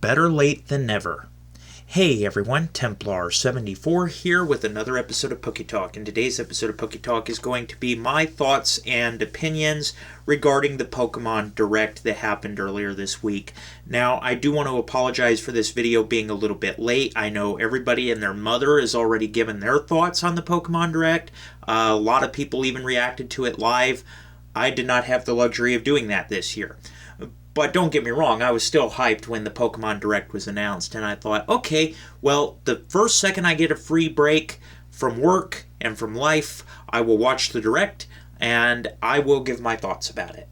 Better late than never. Hey everyone, Templar74 here with another episode of Poke Talk, and today's episode of Poke Talk is going to be my thoughts and opinions regarding the Pokemon Direct that happened earlier this week. Now, I do want to apologize for this video being a little bit late. I know everybody and their mother has already given their thoughts on the Pokemon Direct. A lot of people even reacted to it live. I did not have the luxury of doing that this year. But don't get me wrong, I was still hyped when the Pokemon Direct was announced, and I thought, okay, well, the first second I get a free break from work and from life, I will watch the Direct, and I will give my thoughts about it.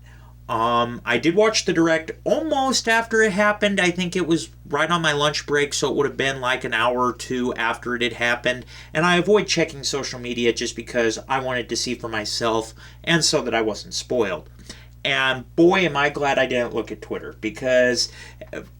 I did watch the Direct almost after it happened. I think it was right on my lunch break, so it would have been like an hour or two after it had happened, and I avoid checking social media just because I wanted to see for myself, and so that I wasn't spoiled. And boy, am I glad I didn't look at Twitter, because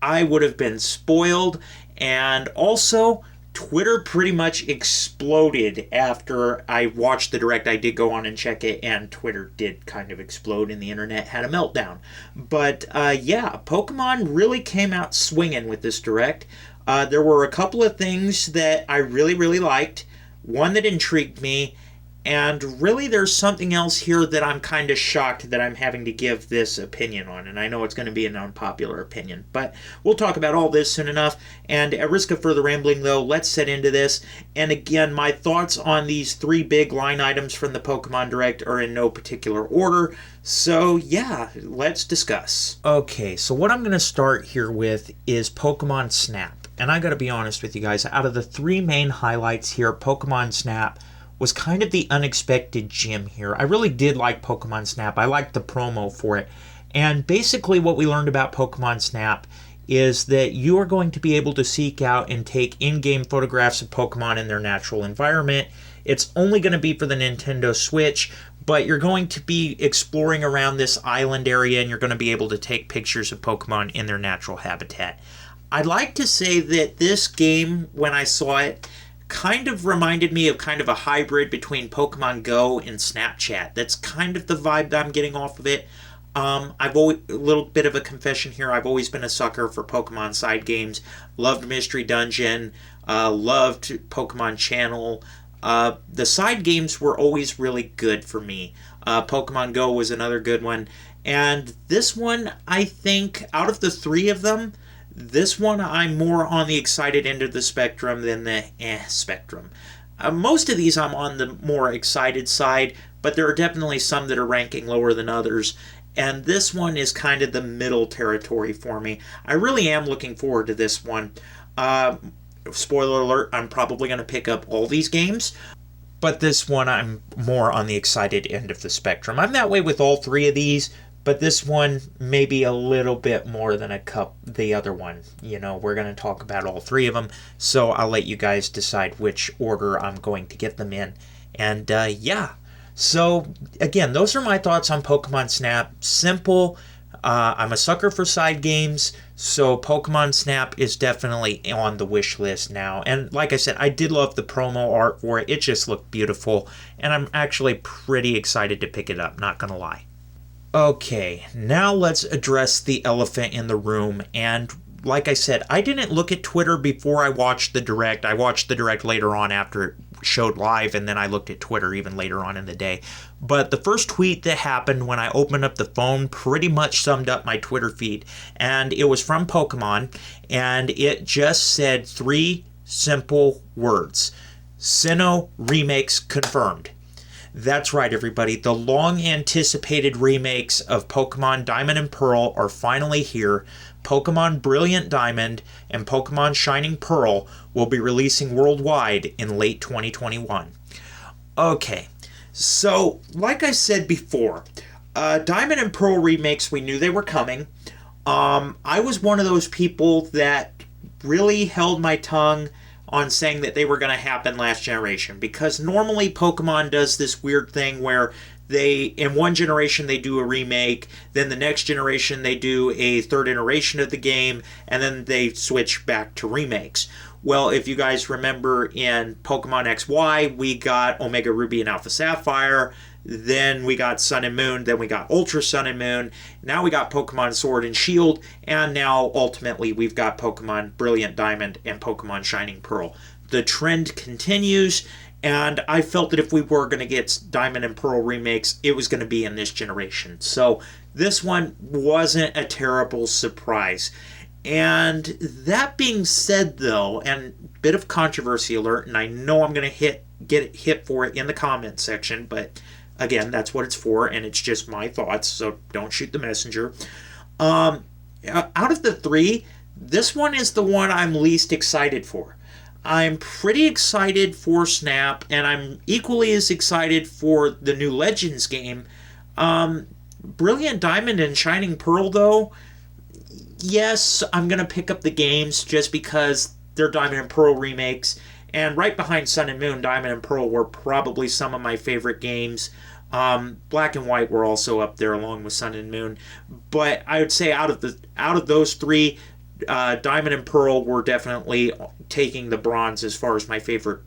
I would have been spoiled. And also, Twitter pretty much exploded after I watched the Direct. I did go on and check it, and Twitter did kind of explode, and the internet had a meltdown. But yeah, Pokemon really came out swinging with this Direct. There were a couple of things that I really liked. One that intrigued me. And really, there's something else here that I'm kind of shocked that I'm having to give this opinion on. And I know it's going to be an unpopular opinion. But we'll talk about all this soon enough. And at risk of further rambling, though, let's get into this. And again, my thoughts on these three big line items from the Pokemon Direct are in no particular order. So yeah, let's discuss. Okay, so what I'm going to start here with is Pokemon Snap. And I got to be honest with you guys, out of the three main highlights here, Pokemon Snap was kind of the unexpected gem here. I really did like Pokemon Snap. I liked the promo for it. And basically what we learned about Pokemon Snap is that you are going to be able to seek out and take in-game photographs of Pokemon in their natural environment. It's only going to be for the Nintendo Switch, but you're going to be exploring around this island area and you're going to be able to take pictures of Pokemon in their natural habitat. I'd like to say that this game, when I saw it, kind of reminded me of kind of a hybrid between Pokemon Go and Snapchat. That's kind of the vibe that I'm getting off of it. I've always, a little bit of a confession here, I've always been a sucker for Pokemon side games. Loved Mystery Dungeon, loved Pokemon Channel. The side games were always really good for me. Pokemon Go was another good one. And this one, I think, out of the three of them, this one, I'm more on the excited end of the spectrum than the spectrum. Most of these I'm on the more excited side, but there are definitely some that are ranking lower than others. And this one is kind of the middle territory for me. I really am looking forward to this one. Spoiler alert, I'm probably going to pick up all these games. But this one, I'm more on the excited end of the spectrum. I'm that way with all three of these. But this one maybe a little bit more than the other one. You know, we're going to talk about all three of them. So I'll let you guys decide which order I'm going to get them in. And yeah. So again, those are my thoughts on Pokemon Snap. Simple. I'm a sucker for side games. So Pokemon Snap is definitely on the wish list now. And like I said, I did love the promo art for it. It just looked beautiful. And I'm actually pretty excited to pick it up. Not going to lie. Okay, now let's address the elephant in the room. And like I said, I didn't look at Twitter before I watched the Direct. I watched the Direct later on after it showed live, and then I looked at Twitter even later on in the day. But the first tweet that happened when I opened up the phone pretty much summed up my Twitter feed. And it was from Pokemon, and it just said three simple words. Sinnoh remakes confirmed. That's right, everybody. The long-anticipated remakes of Pokemon Diamond and Pearl are finally here. Pokemon Brilliant Diamond and Pokemon Shining Pearl will be releasing worldwide in late 2021. Okay, so like I said before, Diamond and Pearl remakes, we knew they were coming. I was one of those people that really held my tongue on saying that they were going to happen last generation, because normally Pokemon does this weird thing where in one generation they do a remake, then the next generation they do a third iteration of the game, and then they switch back to remakes. Well, if you guys remember in Pokemon XY, we got Omega Ruby and Alpha Sapphire. then we got Sun and Moon, then we got Ultra Sun and Moon, now we got Pokemon Sword and Shield, and now ultimately we've got Pokemon Brilliant Diamond and Pokemon Shining Pearl. The trend continues, and I felt that if we were going to get Diamond and Pearl remakes, it was going to be in this generation. So this one wasn't a terrible surprise. And that being said, though, and bit of controversy alert, and I know I'm going to get hit for it in the comment section, but again, that's what it's for, and it's just my thoughts, so don't shoot the messenger. Out of the three, this one is the one I'm least excited for. I'm pretty excited for Snap, and I'm equally as excited for the new Legends game. Brilliant Diamond and Shining Pearl, though, yes, I'm going to pick up the games just because they're Diamond and Pearl remakes. And right behind Sun and Moon, Diamond and Pearl were probably some of my favorite games. Black and White were also up there along with Sun and Moon. But I would say out of those three, Diamond and Pearl were definitely taking the bronze as far as my favorite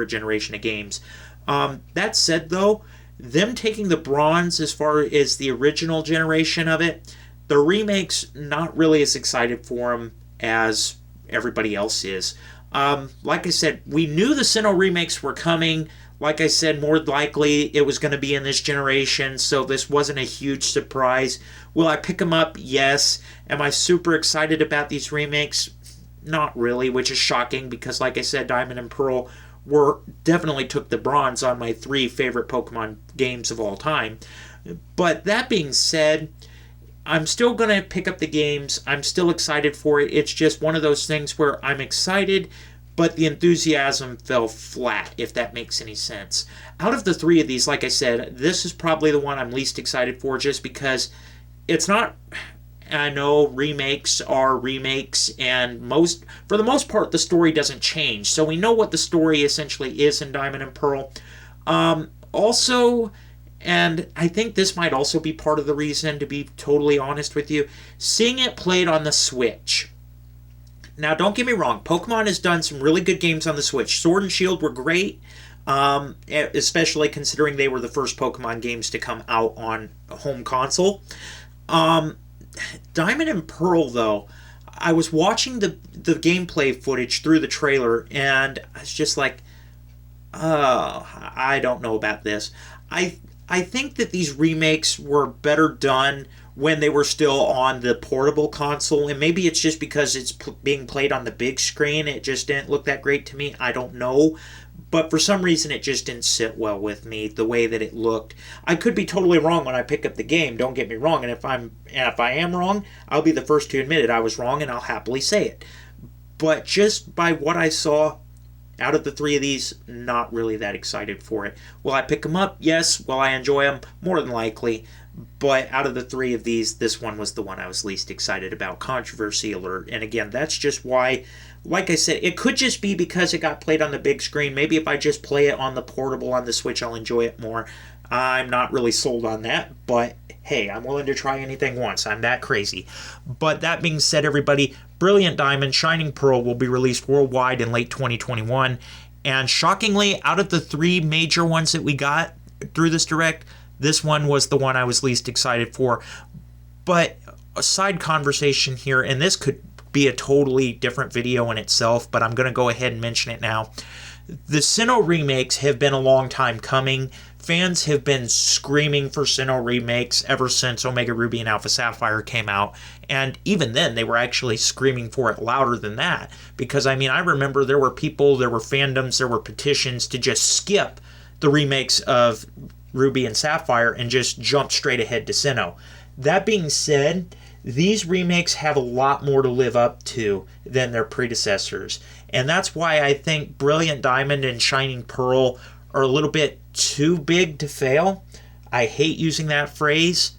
generation of games. That said, though, them taking the bronze as far as the original generation of it, the remakes, not really as excited for them as everybody else is. Like I said, we knew the Sinnoh remakes were coming. Like I said, more likely it was going to be in this generation, so this wasn't a huge surprise. Will I pick them up? Yes. Am I super excited about these remakes? Not really, which is shocking because, like I said, Diamond and Pearl definitely took the bronze on my three favorite Pokemon games of all time. But that being said, I'm still going to pick up the games. I'm still excited for it. It's just one of those things where I'm excited, but the enthusiasm fell flat, if that makes any sense. Out of the three of these, like I said, this is probably the one I'm least excited for just because it's not... I know remakes are remakes, and for the most part, the story doesn't change. So we know what the story essentially is in Diamond and Pearl. Also... And I think this might also be part of the reason, to be totally honest with you, seeing it played on the Switch. Now, don't get me wrong, Pokemon has done some really good games on the Switch. Sword and Shield were great, especially considering they were the first Pokemon games to come out on a home console. Diamond and Pearl, though, I was watching the gameplay footage through the trailer, and I was just like, I don't know about this. I think that these remakes were better done when they were still on the portable console, and maybe it's just because it's being played on the big screen. It just didn't look that great to me. I don't know. But for some reason, it just didn't sit well with me, the way that it looked. I could be totally wrong when I pick up the game, don't get me wrong, and if I am wrong, I'll be the first to admit it. I was wrong, and I'll happily say it. But just by what I saw, out of the three of these, not really that excited for it. Will I pick them up? Yes. Will I enjoy them? More than likely. But out of the three of these, this one was the one I was least excited about. Controversy alert. And again, that's just why, like I said, it could just be because it got played on the big screen. Maybe if I just play it on the portable on the Switch, I'll enjoy it more. I'm not really sold on that, but hey, I'm willing to try anything once. I'm that crazy. But that being said, everybody, Brilliant Diamond, Shining Pearl will be released worldwide in late 2021. And shockingly, out of the three major ones that we got through this direct, this one was the one I was least excited for. But a side conversation here, and this could be a totally different video in itself, but I'm going to go ahead and mention it now. The Sinnoh remakes have been a long time coming. Fans have been screaming for Sinnoh remakes ever since Omega Ruby and Alpha Sapphire came out. And even then, they were actually screaming for it louder than that. Because, I mean, I remember there were people, there were fandoms, there were petitions to just skip the remakes of Ruby and Sapphire and just jump straight ahead to Sinnoh. That being said, these remakes have a lot more to live up to than their predecessors. And that's why I think Brilliant Diamond and Shining Pearl are a little bit too big to fail. I hate using that phrase,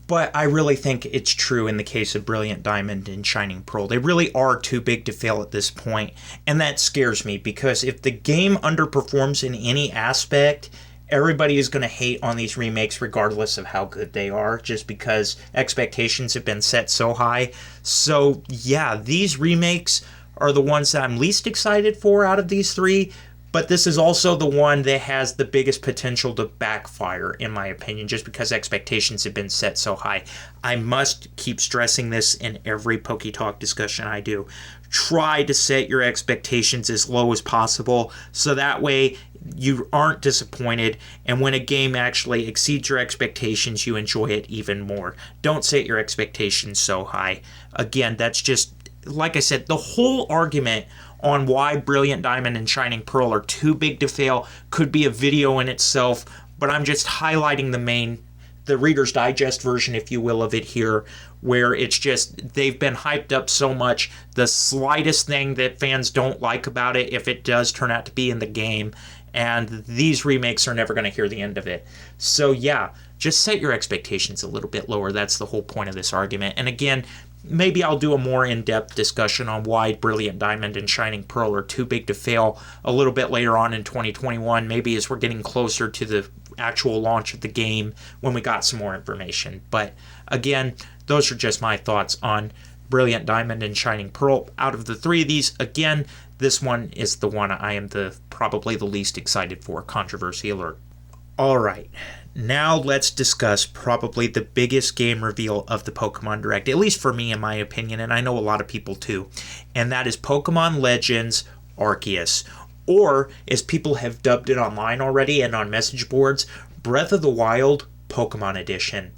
but I really think it's true in the case of Brilliant Diamond and Shining Pearl. They really are too big to fail at this point, and that scares me because if the game underperforms in any aspect, everybody is going to hate on these remakes regardless of how good they are, just because expectations have been set so high. So yeah, these remakes are the ones that I'm least excited for out of these three, But this is also the one that has the biggest potential to backfire, in my opinion, just because expectations have been set so high. I must keep stressing this in every Poke Talk discussion I do. Try to set your expectations as low as possible, so that way you aren't disappointed, and when a game actually exceeds your expectations, you enjoy it even more. Don't set your expectations so high. Again, that's just, like I said, the whole argument on why Brilliant Diamond and Shining Pearl are too big to fail could be a video in itself, but I'm just highlighting the Reader's Digest version, if you will, of it here, where it's just, they've been hyped up so much, the slightest thing that fans don't like about it, if it does turn out to be in the game, and these remakes are never going to hear the end of it. So yeah, just set your expectations a little bit lower. That's the whole point of this argument. And again, maybe I'll do a more in-depth discussion on why Brilliant Diamond and Shining Pearl are too big to fail a little bit later on in 2021, maybe as we're getting closer to the actual launch of the game when we got some more information. But again, those are just my thoughts on Brilliant Diamond and Shining Pearl. Out of the three of these, again, this one is the one I am probably the least excited for. Controversy alert. All right. Now let's discuss probably the biggest game reveal of the Pokemon Direct, at least for me in my opinion, and I know a lot of people too, and that is Pokemon Legends Arceus, or as people have dubbed it online already and on message boards, Breath of the Wild Pokemon Edition.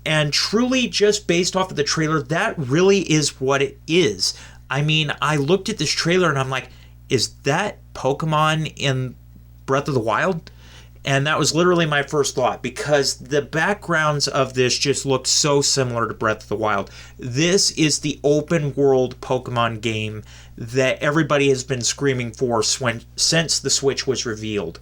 And truly, just based off of the trailer, that really is what it is. I mean, I looked at this trailer and I'm like, is that Pokemon in Breath of the Wild? And that was literally my first thought, because the backgrounds of this just look so similar to Breath of the Wild. This is the open world Pokemon game that everybody has been screaming for since the Switch was revealed.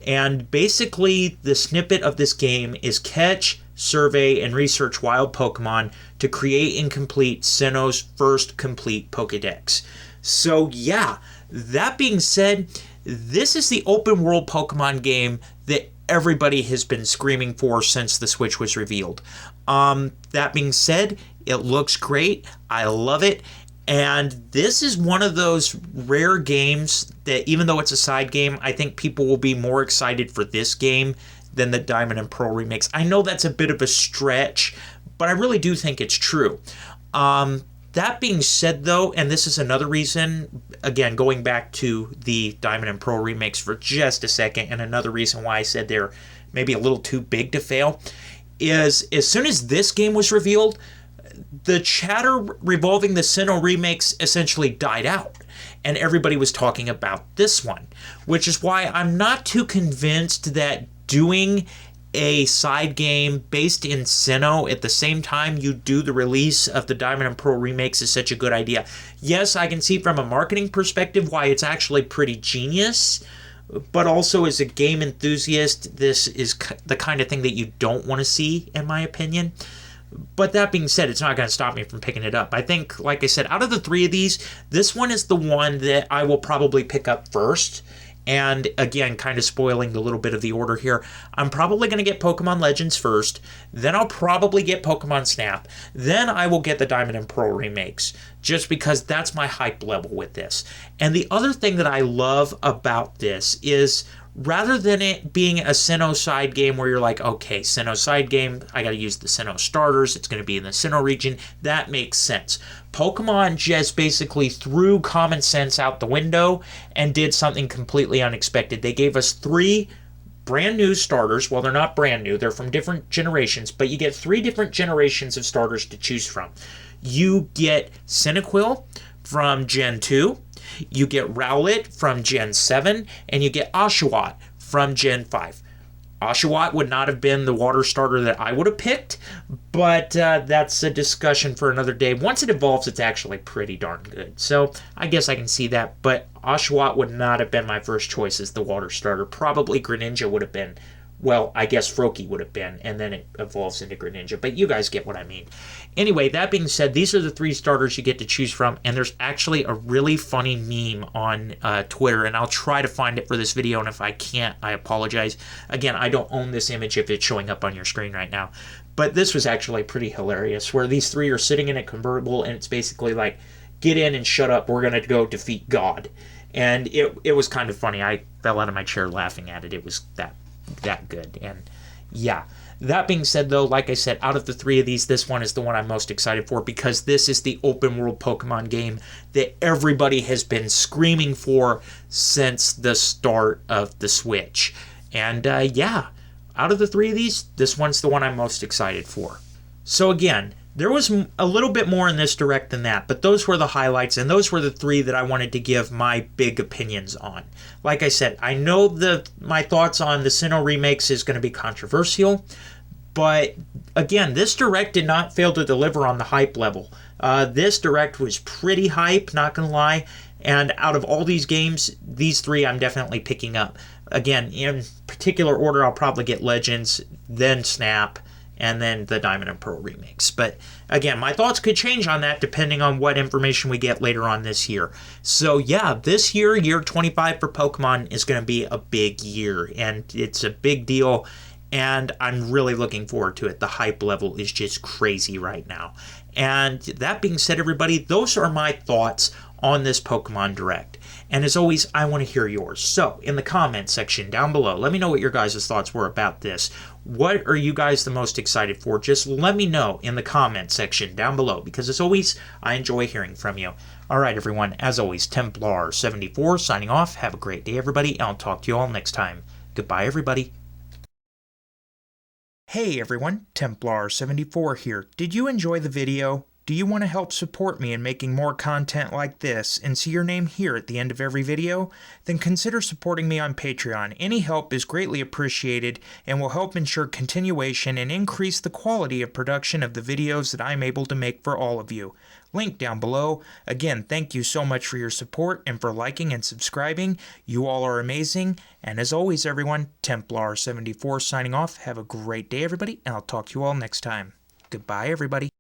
And basically, the snippet of this game is catch, survey, and research wild Pokemon to create and complete Sinnoh's first complete Pokedex. So yeah, that being said, this is the open world Pokemon game that everybody has been screaming for since the Switch was revealed. That being said, it looks great. I love it. And this is one of those rare games that, even though it's a side game, I think people will be more excited for this game than the Diamond and Pearl remakes. I know that's a bit of a stretch, but I really do think it's true. That being said, though, and this is another reason, again, going back to the Diamond and Pearl remakes for just a second, and another reason why I said they're maybe a little too big to fail, is as soon as this game was revealed, the chatter revolving the Sinnoh remakes essentially died out, and everybody was talking about this one, which is why I'm not too convinced that doing a side game based in Sinnoh at the same time you do the release of the Diamond and Pearl remakes is such a good idea. Yes, I can see from a marketing perspective why it's actually pretty genius, but also as a game enthusiast, this is the kind of thing that you don't want to see, in my opinion. But that being said, it's not going to stop me from picking it up. I think, like I said, out of the three of these, this one is the one that I will probably pick up first. And again, kind of spoiling a little bit of the order here, I'm probably going to get Pokemon Legends first, then I'll probably get Pokemon Snap, then I will get the Diamond and Pearl remakes, just because that's my hype level with this. And the other thing that I love about this is, rather than it being a Sinnoh side game where you're like, okay, Sinnoh side game, I got to use the Sinnoh starters, it's going to be in the Sinnoh region, that makes sense. Pokemon just basically threw common sense out the window and did something completely unexpected. They gave us 3 brand new starters. Well, they're not brand new, they're from different generations, but you get 3 different generations of starters to choose from. You get Cyndaquil from Gen 2, you get Rowlet from Gen 7, and you get Oshawott from Gen 5. Oshawott would not have been the water starter that I would have picked, but that's a discussion for another day. Once it evolves, it's actually pretty darn good. So I guess I can see that, but Oshawott would not have been my first choice as the water starter. Probably Greninja would have been. Well, I guess Froakie would have been, and then it evolves into Greninja, but you guys get what I mean. Anyway, that being said, these are the 3 starters you get to choose from, and there's actually a really funny meme on Twitter, and I'll try to find it for this video, and if I can't, I apologize. Again, I don't own this image if it's showing up on your screen right now, but this was actually pretty hilarious, where these 3 are sitting in a convertible, and it's basically like, get in and shut up. We're going to go defeat God. And it was kind of funny. I fell out of my chair laughing at it. It was that good. And yeah. That being said, though, like I said, out of the three of these, this one is the one I'm most excited for because this is the open world Pokemon game that everybody has been screaming for since the start of the Switch. And yeah, out of the three of these, this one's the one I'm most excited for. So again, there was a little bit more in this direct than that, but those were the highlights, and those were the three that I wanted to give my big opinions on. Like I said, I know my thoughts on the Sinnoh remakes is going to be controversial, but again, this direct did not fail to deliver on the hype level. This direct was pretty hype, not going to lie, and out of all these games, these three I'm definitely picking up. Again, in particular order, I'll probably get Legends, then Snap, and then the Diamond and Pearl remakes. But again, my thoughts could change on that depending on what information we get later on this year. So yeah, this year, year 25 for Pokemon, is going to be a big year, and it's a big deal, and I'm really looking forward to it. The hype level is just crazy right now. And that being said, everybody, those are my thoughts on this Pokemon Direct. And as always, I want to hear yours. So in the comment section down below, let me know what your guys' thoughts were about this. What are you guys the most excited for? Just let me know in the comment section down below, because as always, I enjoy hearing from you. All right, everyone, as always, Templar74 signing off. Have a great day, everybody, and I'll talk to you all next time. Goodbye, everybody. Hey everyone, Templar74 here. Did you enjoy the video? Do you want to help support me in making more content like this and see your name here at the end of every video? Then consider supporting me on Patreon. Any help is greatly appreciated and will help ensure continuation and increase the quality of production of the videos that I'm able to make for all of you. Link down below. Again, thank you so much for your support and for liking and subscribing. You all are amazing. And as always, everyone, Templar74 signing off. Have a great day, everybody, and I'll talk to you all next time. Goodbye, everybody.